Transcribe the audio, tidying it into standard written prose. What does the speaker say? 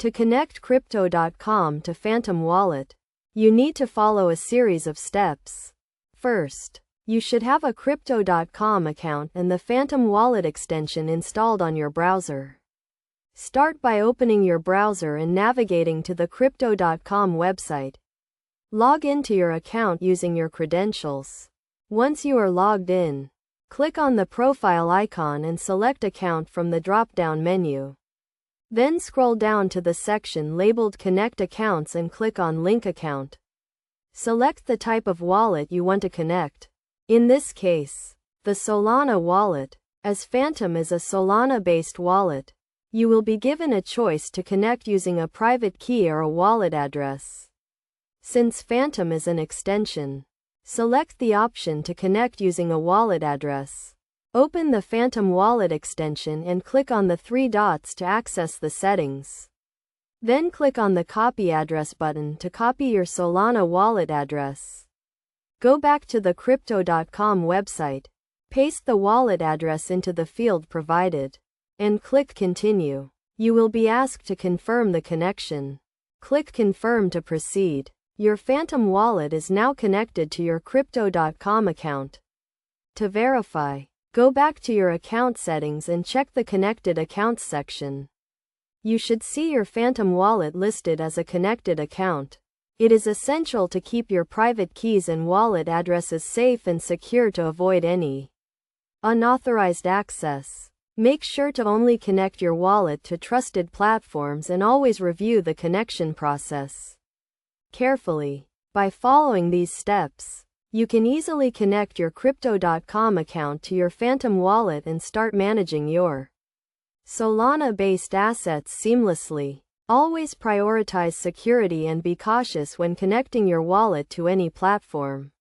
To connect Crypto.com to Phantom Wallet, you need to follow a series of steps. First, you should have a Crypto.com account and the Phantom Wallet extension installed on your browser. Start by opening your browser and navigating to the Crypto.com website. Log into your account using your credentials. Once you are logged in, click on the profile icon and select Account from the drop-down menu. Then scroll down to the section labeled Connect Accounts and click on Link Account. Select the type of wallet you want to connect. In this case, the Solana wallet. As Phantom is a Solana-based wallet, you will be given a choice to connect using a private key or a wallet address. Since Phantom is an extension, select the option to connect using a wallet address. Open the Phantom Wallet extension and click on the three dots to access the settings. Then click on the Copy Address button to copy your Solana wallet address. Go back to the Crypto.com website, paste the wallet address into the field provided, and click Continue. You will be asked to confirm the connection. Click Confirm to proceed. Your Phantom wallet is now connected to your Crypto.com account. To verify, go back to your account settings and check the Connected Accounts section. You should see your Phantom wallet listed as a connected account. It is essential to keep your private keys and wallet addresses safe and secure to avoid any unauthorized access. Make sure to only connect your wallet to trusted platforms and always review the connection process carefully. By following these steps, you can easily connect your Crypto.com account to your Phantom wallet and start managing your Solana-based assets seamlessly. Always prioritize security and be cautious when connecting your wallet to any platform.